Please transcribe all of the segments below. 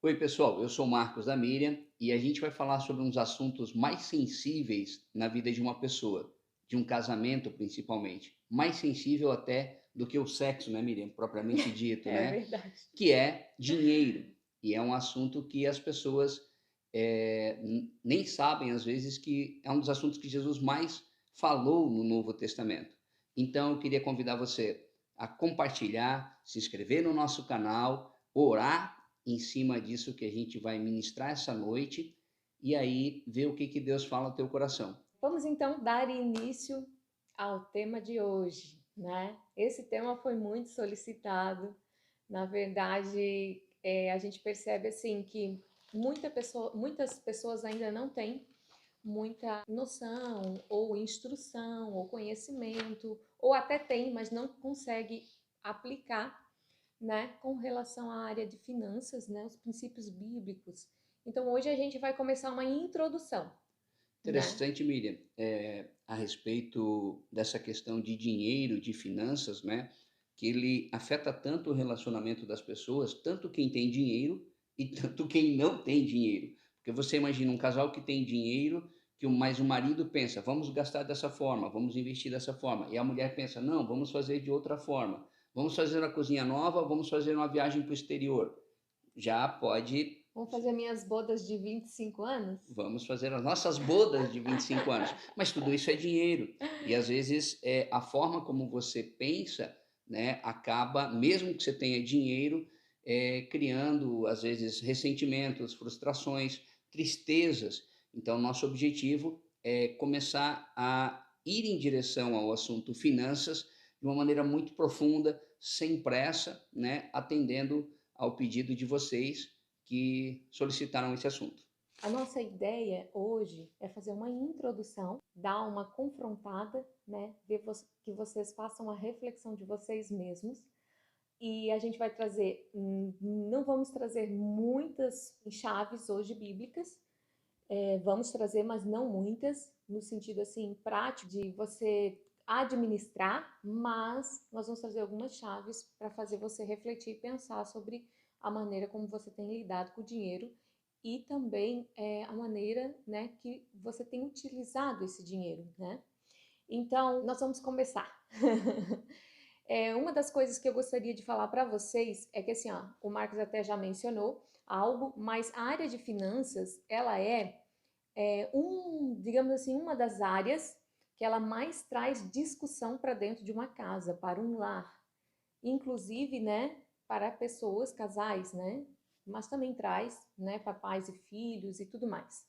Oi, pessoal, eu sou o Marcos da Miriam e a gente vai falar sobre uns assuntos mais sensíveis na vida de uma pessoa, de um casamento principalmente. Mais sensível até do que o sexo, né, Miriam? Propriamente dito, É né? verdade. Que é dinheiro. E é um assunto que as pessoas nem sabem, às vezes, que é um dos assuntos que Jesus mais falou no Novo Testamento. Então, eu queria convidar você a compartilhar, se inscrever no nosso canal, orar em cima disso que a gente vai ministrar essa noite e aí ver o que que Deus fala ao teu coração. Vamos então dar início ao tema de hoje, né? Esse tema foi muito solicitado. Na verdade, a gente percebe assim que muitas pessoas ainda não têm muita noção, ou instrução, ou conhecimento, ou até tem, mas não consegue aplicar, né, com relação à área de finanças, né, os princípios bíblicos. Então, hoje a gente vai começar uma introdução, né? Interessante, Miriam, a respeito dessa questão de dinheiro, de finanças, né? Que ele afeta tanto o relacionamento das pessoas, tanto quem tem dinheiro e tanto quem não tem dinheiro. Porque você imagina um casal que tem dinheiro, mas o marido pensa, vamos gastar dessa forma, vamos investir dessa forma. E a mulher pensa, não, vamos fazer de outra forma. Vamos fazer uma cozinha nova, vamos fazer uma viagem para o exterior. Já pode. Vamos fazer minhas bodas de 25 anos? Vamos fazer as nossas bodas de 25 anos. Mas tudo isso é dinheiro. E às vezes a forma como você pensa, né, acaba, mesmo que você tenha dinheiro, criando, às vezes, ressentimentos, frustrações, tristezas. Então, nosso objetivo é começar a ir em direção ao assunto finanças de uma maneira muito profunda, sem pressa, né, atendendo ao pedido de vocês que solicitaram esse assunto. A nossa ideia hoje é fazer uma introdução, dar uma confrontada, né? Que vocês façam a reflexão de vocês mesmos. E a gente vai trazer, não vamos trazer muitas chaves hoje bíblicas, vamos trazer, mas não muitas, no sentido assim prático de você administrar, mas nós vamos trazer algumas chaves para fazer você refletir e pensar sobre a maneira como você tem lidado com o dinheiro e também a maneira, né, que você tem utilizado esse dinheiro, né? Então, nós vamos começar. Uma das coisas que eu gostaria de falar para vocês é que, assim, ó, o Marcos até já mencionou algo, mas a área de finanças, ela digamos assim, uma das áreas que ela mais traz discussão para dentro de uma casa, para um lar, inclusive, né, para pessoas, casais, né, mas também traz, né, para pais e filhos e tudo mais,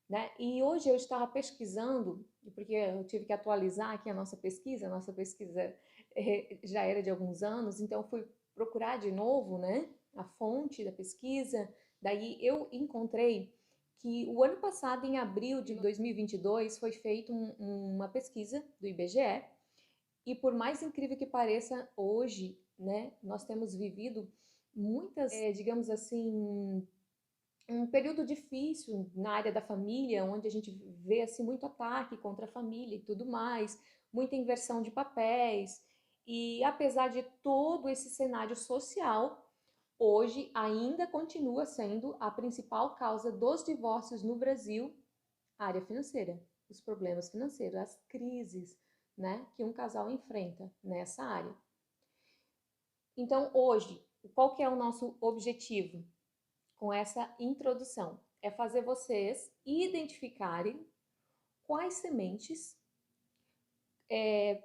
né? E hoje eu estava pesquisando, porque eu tive que atualizar aqui a nossa pesquisa já era de alguns anos, então eu fui procurar de novo, né, a fonte da pesquisa, daí eu encontrei que o ano passado, em abril de 2022, foi feita uma pesquisa do IBGE, e por mais incrível que pareça, hoje, né, nós temos vivido muitas, digamos assim, um período difícil na área da família, onde a gente vê assim muito ataque contra a família e tudo mais, muita inversão de papéis. E apesar de todo esse cenário social, hoje ainda continua sendo a principal causa dos divórcios no Brasil, a área financeira, os problemas financeiros, as crises, né, que um casal enfrenta nessa área. Então, hoje, qual que é o nosso objetivo com essa introdução? É fazer vocês identificarem quais sementes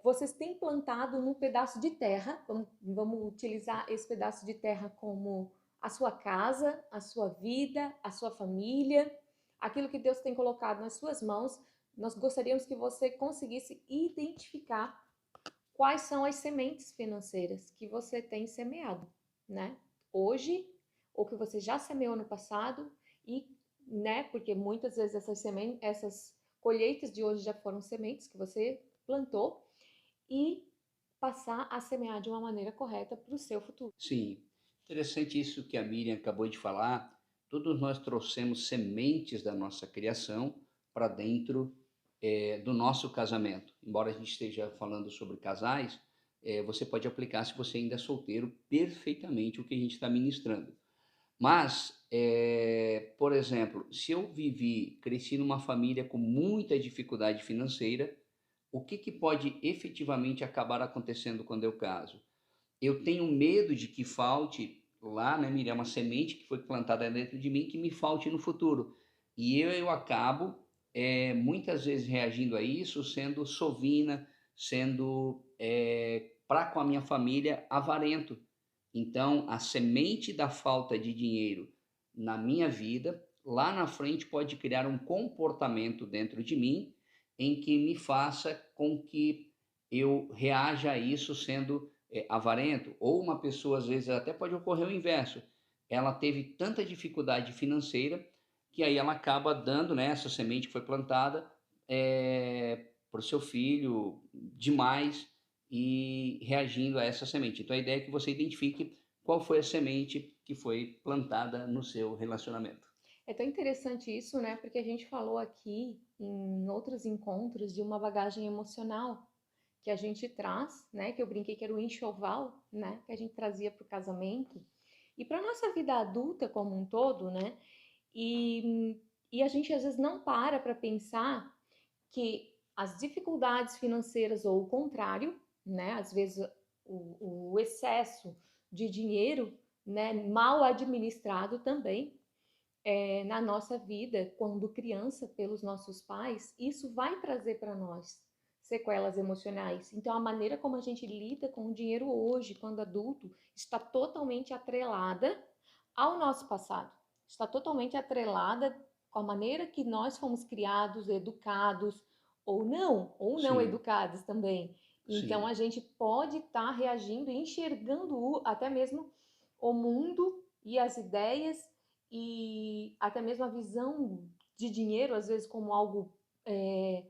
vocês têm plantado num pedaço de terra. Vamos utilizar esse pedaço de terra como a sua casa, a sua vida, a sua família, aquilo que Deus tem colocado nas suas mãos. Nós gostaríamos que você conseguisse identificar quais são as sementes financeiras que você tem semeado, né? Hoje, ou que você já semeou no passado, e, né, porque muitas vezes essas colheitas de hoje já foram sementes que você plantou, e passar a semear de uma maneira correta para o seu futuro. Sim, interessante isso que a Miriam acabou de falar. Todos nós trouxemos sementes da nossa criação para dentro do nosso casamento. Embora a gente esteja falando sobre casais, você pode aplicar, se você ainda é solteiro, perfeitamente o que a gente está ministrando. Mas, por exemplo, se eu cresci numa família com muita dificuldade financeira, o que pode efetivamente acabar acontecendo quando eu caso? Eu tenho medo de que falte lá, né, Miriam, uma semente que foi plantada dentro de mim que me falte no futuro. E eu acabo, muitas vezes reagindo a isso, sendo sovina, sendo, para com a minha família, avarento. Então, a semente da falta de dinheiro na minha vida, lá na frente pode criar um comportamento dentro de mim em que me faça com que eu reaja a isso sendo avarento, ou uma pessoa, às vezes, até pode ocorrer o inverso. Ela teve tanta dificuldade financeira que aí ela acaba dando, né, essa semente que foi plantada para o seu filho demais e reagindo a essa semente. Então a ideia é que você identifique qual foi a semente que foi plantada no seu relacionamento. É tão interessante isso, né? Porque a gente falou aqui em outros encontros de uma bagagem emocional que a gente traz, né? Que eu brinquei que era o enxoval, né? Que a gente trazia para o casamento e para nossa vida adulta como um todo, né? E a gente às vezes não para pensar que as dificuldades financeiras ou o contrário, né? Às vezes o excesso de dinheiro, né? Mal administrado também na nossa vida, quando criança, pelos nossos pais, isso vai trazer para nós sequelas emocionais. Então, a maneira como a gente lida com o dinheiro hoje, quando adulto, está totalmente atrelada ao nosso passado. Está totalmente atrelada com a maneira que nós fomos criados, educados, ou não Sim, educados também. Então, sim, a gente pode estar reagindo e enxergando até mesmo o mundo e as ideias e até mesmo a visão de dinheiro, às vezes, como algo é,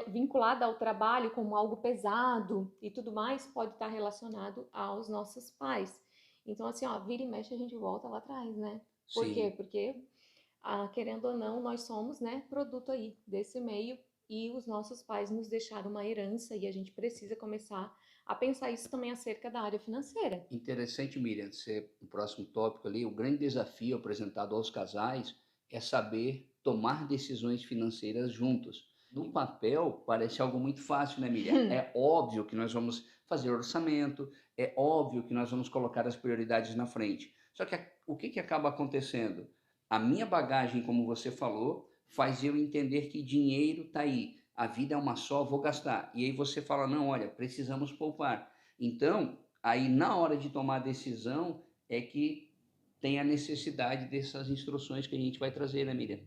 vinculado ao trabalho, como algo pesado e tudo mais, pode estar relacionado aos nossos pais. Então, assim, ó, vira e mexe, a gente volta lá atrás, né? Por quê? sim. Porque, querendo ou não, nós somos, né, produto aí desse meio e os nossos pais nos deixaram uma herança e a gente precisa começar a pensar isso também acerca da área financeira. Interessante, Miriam, o próximo tópico ali, o grande desafio apresentado aos casais é saber tomar decisões financeiras juntos. No papel, parece algo muito fácil, né, Miriam? É óbvio que nós vamos fazer orçamento, é óbvio que nós vamos colocar as prioridades na frente. Só que o que acaba acontecendo? A minha bagagem, como você falou, faz eu entender que dinheiro está aí. A vida é uma só, vou gastar. E aí você fala, não, olha, precisamos poupar. Então, aí na hora de tomar a decisão é que tem a necessidade dessas instruções que a gente vai trazer, né, Miriam?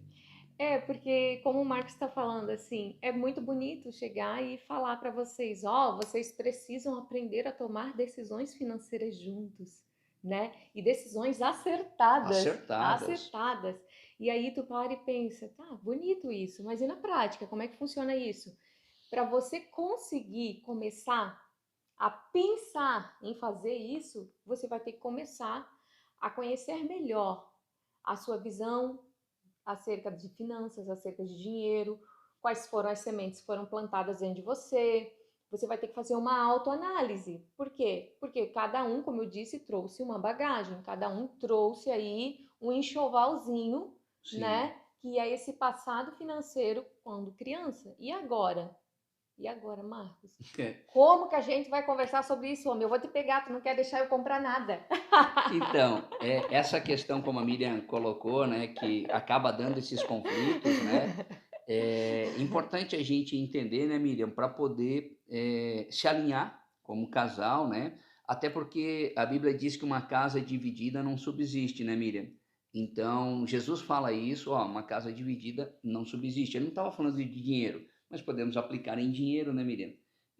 É, porque como o Marcos está falando assim, é muito bonito chegar e falar para vocês, ó, vocês precisam aprender a tomar decisões financeiras juntos, né? E decisões acertadas, Acertadas. acertadas. E aí tu para e pensa, tá, bonito isso, mas e na prática, como é que funciona isso? Para você conseguir começar a pensar em fazer isso, você vai ter que começar a conhecer melhor a sua visão acerca de finanças, acerca de dinheiro, quais foram as sementes que foram plantadas dentro de você. Você vai ter que fazer uma autoanálise. Por quê? Porque cada um, como eu disse, trouxe uma bagagem, cada um trouxe aí um enxovalzinho, Sim. né? Que é esse passado financeiro quando criança. E agora? E agora, Marcos? Como que a gente vai conversar sobre isso, homem? Eu vou te pegar, tu não quer deixar eu comprar nada. Então, essa questão, como a Miriam colocou, né, que acaba dando esses conflitos, né, é importante a gente entender, né, Miriam, para poder se alinhar como casal, né, até porque a Bíblia diz que uma casa dividida não subsiste, né, Miriam? Então, Jesus fala isso, ó, uma casa dividida não subsiste. Ele não estava falando de dinheiro, mas podemos aplicar em dinheiro, né, Miriam?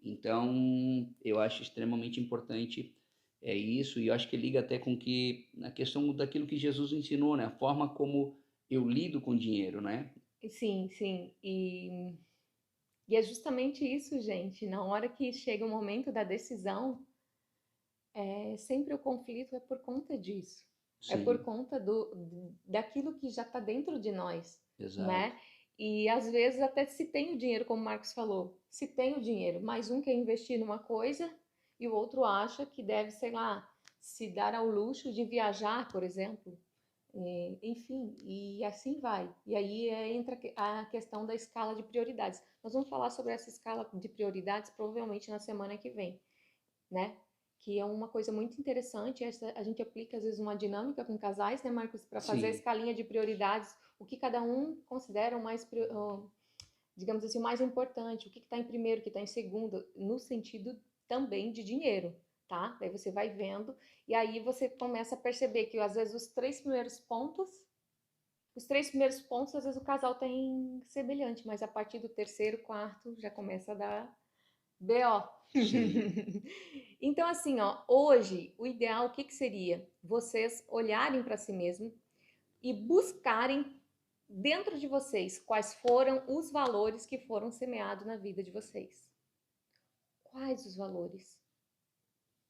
Então, eu acho extremamente importante isso, e eu acho que liga até com que a questão daquilo que Jesus ensinou, né? A forma como eu lido com dinheiro, né? Sim, sim. E é justamente isso, gente. Na hora que chega o momento da decisão, sempre o conflito é por conta disso. É por Sim, conta daquilo que já está dentro de nós, exato. né? E às vezes até se tem o dinheiro, como o Marcos falou, se tem o dinheiro, mas um quer investir numa coisa e o outro acha que deve, sei lá, se dar ao luxo de viajar, por exemplo. Enfim, e assim vai. E aí entra a questão da escala de prioridades. Nós vamos falar sobre essa escala de prioridades provavelmente na semana que vem, né? Que é uma coisa muito interessante. A gente aplica às vezes uma dinâmica com casais, né, Marcos, para fazer a Sim, escalinha de prioridades, o que cada um considera o mais, digamos assim, o mais importante, o que está em primeiro, o que está em segundo, no sentido também de dinheiro, tá? Daí você vai vendo e aí você começa a perceber que às vezes os três primeiros pontos, às vezes o casal tem semelhante, mas a partir do terceiro, quarto, já começa a dar BO. sim, Então, assim, ó, hoje, o ideal, o que seria? Vocês olharem para si mesmo e buscarem dentro de vocês quais foram os valores que foram semeados na vida de vocês. Quais os valores?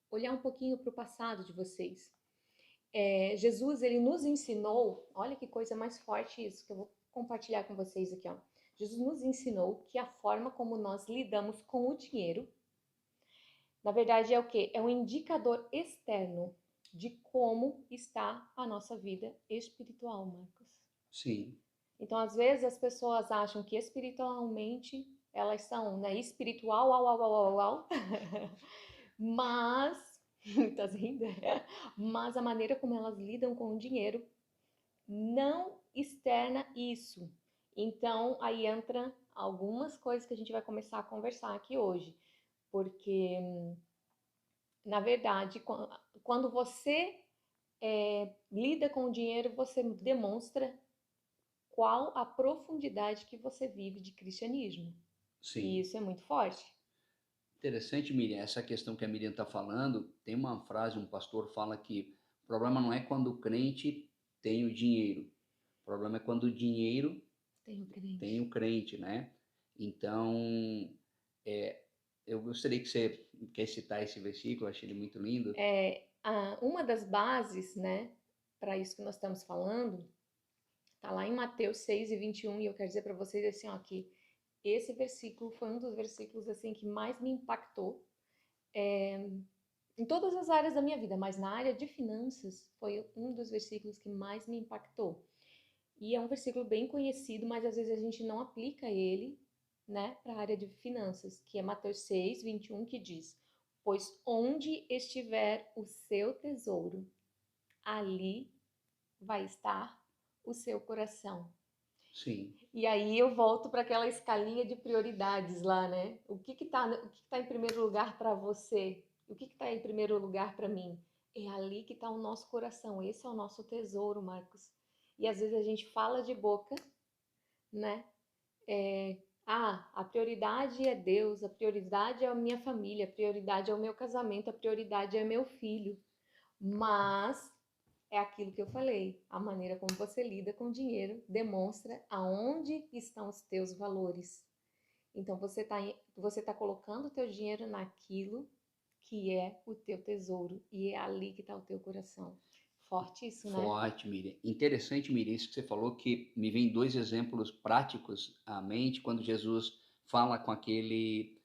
Olhar um pouquinho para o passado de vocês. Jesus, ele nos ensinou, olha que coisa mais forte isso, que eu vou compartilhar com vocês aqui, ó. Jesus nos ensinou que a forma como nós lidamos com o dinheiro, na verdade, é o quê? É um indicador externo de como está a nossa vida espiritual, Marcos. sim. Então, às vezes, as pessoas acham que espiritualmente elas são, né, espiritual, au, au, au, au, au. Mas, tá rindo? Mas a maneira como elas lidam com o dinheiro não externa isso. Então, aí entra algumas coisas que a gente vai começar a conversar aqui hoje. Porque, na verdade, quando você lida com o dinheiro, você demonstra qual a profundidade que você vive de cristianismo. E Sim. isso é muito forte. Interessante, Miriam, essa questão que a Miriam está falando, tem uma frase, um pastor fala que o problema não é quando o crente tem o dinheiro, o problema é quando o dinheiro Tem o tem crente. o crente, né? Então, é, eu gostaria que você quer citar esse versículo, eu achei ele muito lindo. Uma das bases, né, para isso que nós estamos falando, tá lá em Mateus 6:21, e eu quero dizer para vocês assim, ó, que esse versículo foi um dos versículos assim que mais me impactou em todas as áreas da minha vida, mas na área de finanças foi um dos versículos que mais me impactou. E é um versículo bem conhecido, mas às vezes a gente não aplica ele, né, para a área de finanças, que é Mateus 6:21, que diz: Pois onde estiver o seu tesouro, ali vai estar o seu coração. Sim, E aí eu volto para aquela escalinha de prioridades lá, né? O que tá em primeiro lugar para você? O que está em primeiro lugar para mim? É ali que está o nosso coração. Esse é o nosso tesouro, Marcos. E às vezes a gente fala de boca, né? A prioridade é Deus, a prioridade é a minha família, a prioridade é o meu casamento, a prioridade é meu filho. Mas é aquilo que eu falei, a maneira como você lida com o dinheiro demonstra aonde estão os teus valores. Então você tá colocando o teu dinheiro naquilo que é o teu tesouro e é ali que está o teu coração. Forte isso, né? forte, Miriam. Interessante, Miriam, isso que você falou, que me vem dois exemplos práticos à mente, quando Jesus fala com aquele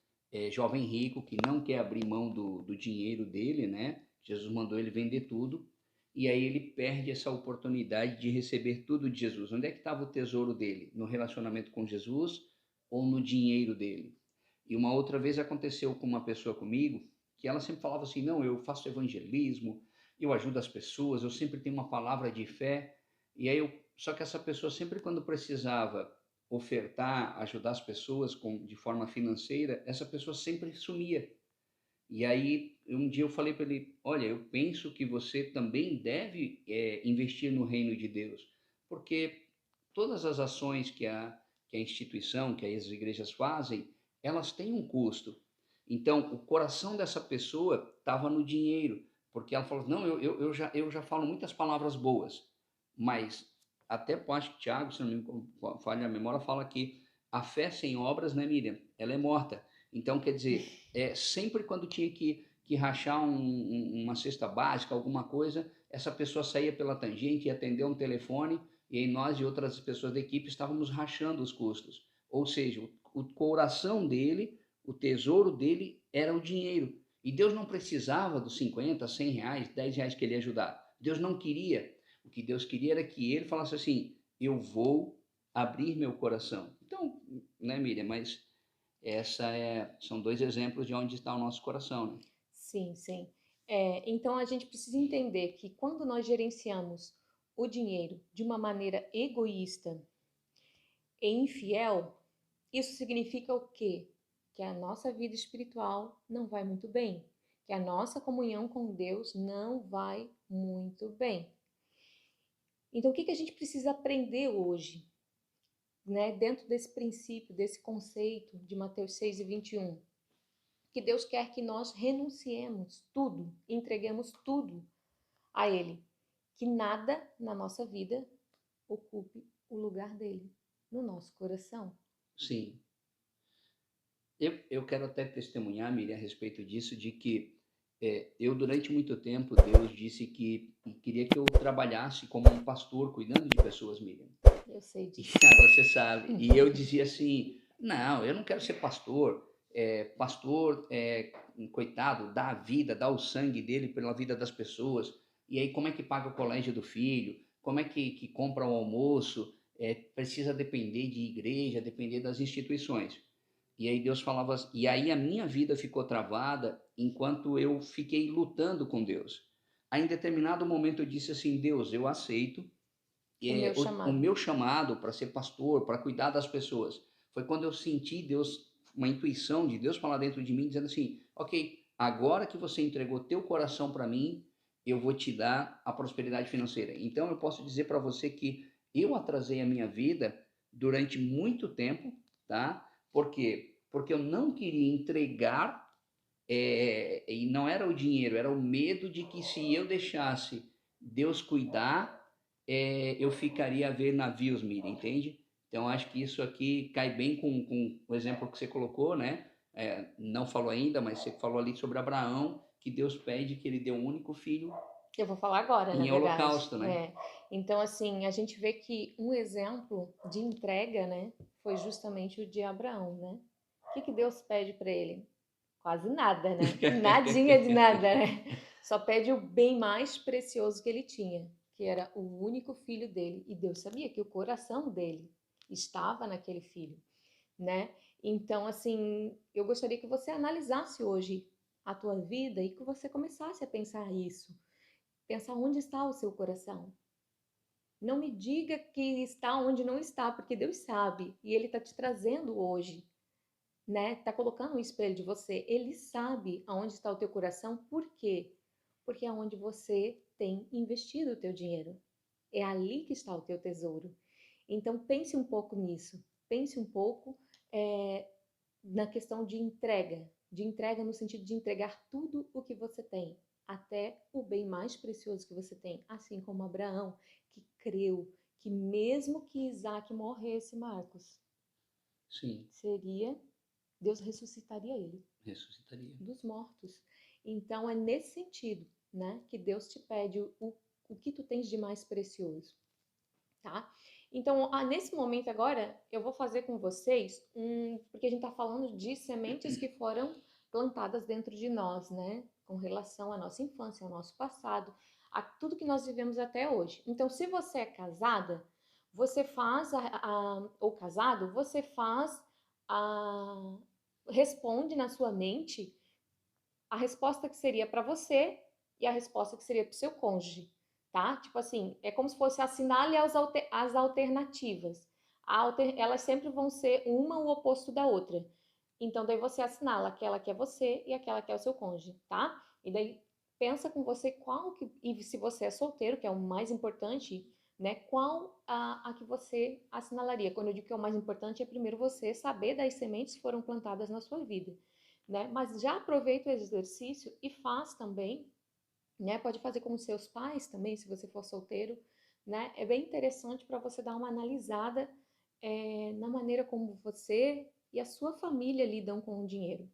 jovem rico que não quer abrir mão do dinheiro dele, né? Jesus mandou ele vender tudo, e aí ele perde essa oportunidade de receber tudo de Jesus. Onde é que estava o tesouro dele? No relacionamento com Jesus ou no dinheiro dele? E uma outra vez aconteceu com uma pessoa comigo, que ela sempre falava assim, não, eu faço evangelismo, eu ajudo as pessoas, eu sempre tenho uma palavra de fé, e aí só que essa pessoa sempre quando precisava ofertar, ajudar as pessoas de forma financeira, essa pessoa sempre sumia. E aí um dia eu falei para ele, olha, eu penso que você também deve investir no reino de Deus, porque todas as ações que a instituição, que as igrejas fazem, elas têm um custo. Então, o coração dessa pessoa estava no dinheiro, porque ela falou, não, eu já falo muitas palavras boas, mas até acho que Tiago, se não me falha a memória, fala que a fé sem obras, né, Miriam? Ela é morta. Então, quer dizer, sempre quando tinha que rachar uma cesta básica, alguma coisa, essa pessoa saía pela tangente e atendeu um telefone, e aí nós e outras pessoas da equipe estávamos rachando os custos. Ou seja, o coração dele, o tesouro dele era o dinheiro. E Deus não precisava dos 50, 100 reais, 10 reais que ele ia ajudar. Deus não queria. O que Deus queria era que ele falasse assim: eu vou abrir meu coração. Então, né, Miriam, mas são dois exemplos de onde está o nosso coração, né? Sim, sim. Então a gente precisa entender que quando nós gerenciamos o dinheiro de uma maneira egoísta e infiel, isso significa o quê? Que a nossa vida espiritual não vai muito bem, que a nossa comunhão com Deus não vai muito bem. Então, o que que a gente precisa aprender hoje, né, dentro desse princípio, desse conceito de Mateus 6:21? Que Deus quer que nós renunciemos tudo, entreguemos tudo a Ele, que nada na nossa vida ocupe o lugar dele, no nosso coração. Sim. Eu quero até testemunhar, Miriam, a respeito disso, de que eu, durante muito tempo, Deus disse que queria que eu trabalhasse como um pastor, cuidando de pessoas, Miriam. Eu sei E disso. você sabe. E eu dizia assim: não, eu não quero ser pastor. Pastor, coitado, dá a vida, dá o sangue dele pela vida das pessoas. E aí, como é que paga o colégio do filho? Como é que compra o almoço? Precisa depender de igreja, depender das instituições. E aí Deus falava, e aí a minha vida ficou travada enquanto eu fiquei lutando com Deus. Aí, em determinado momento, eu disse assim: Deus, eu aceito O meu o chamado. meu chamado para ser pastor, para cuidar das pessoas. Foi quando eu senti Deus, uma intuição de Deus falar dentro de mim, dizendo assim: ok, agora que você entregou teu coração para mim, eu vou te dar a prosperidade financeira. Então eu posso dizer para você que eu atrasei a minha vida durante muito tempo, tá? Por quê? Porque eu não queria entregar, e não era o dinheiro, era o medo de que se eu deixasse Deus cuidar, eu ficaria a ver navios, Miriam, entende? Então, acho que isso aqui cai bem com o exemplo que você colocou, né? Não falou ainda, mas você falou ali sobre Abraão, que Deus pede que ele dê um único filho Eu vou falar agora, na em verdade. holocausto, né? Então, assim, a gente vê que um exemplo de entrega, né, foi justamente o de Abraão, né? O que que Deus pede para ele? Quase nada, né? Nadinha de nada, né? Só pede o bem mais precioso que ele tinha, que era o único filho dele. E Deus sabia que o coração dele estava naquele filho, né? Então, assim, eu gostaria que você analisasse hoje a tua vida e que você começasse a pensar isso. Pensar onde está o seu coração. Não me diga que está onde não está, porque Deus sabe e Ele está te trazendo hoje, né? Tá colocando um espelho de você. Ele sabe aonde está o teu coração. Por quê? Porque é onde você tem investido o teu dinheiro. É ali que está o teu tesouro. Então pense um pouco nisso. Pense um pouco é, na questão de entrega no sentido de entregar tudo o que você tem, até o bem mais precioso que você tem, assim como Abraão, que creu que mesmo que Isaac morresse, Marcos, Sim, seria Deus ressuscitaria ele ressuscitaria. dos mortos. Então é nesse sentido, né, que Deus te pede o que tu tens de mais precioso, tá? Então, nesse momento agora, eu vou fazer com vocês porque a gente está falando de sementes que foram plantadas dentro de nós, né? Com relação à nossa infância, ao nosso passado, a tudo que nós vivemos até hoje. Então, se você é casada, você faz ou casado, você faz a, responde na sua mente a resposta que seria para você e a resposta que seria para o seu cônjuge, tá? Tipo assim, é como se fosse assinale as alternativas. Elas sempre vão ser uma o oposto da outra. Então, daí você assinala aquela que é você e aquela que é o seu cônjuge, tá? E daí pensa com você e se você é solteiro, que é o mais importante, né? Qual a que você assinalaria? Quando eu digo que é o mais importante, é primeiro você saber das sementes que foram plantadas na sua vida, né? Mas já aproveita o exercício e faz também, né? Pode fazer com os seus pais também, se você for solteiro, né? É bem interessante para você dar uma analisada na maneira como você e a sua família lidam com o dinheiro,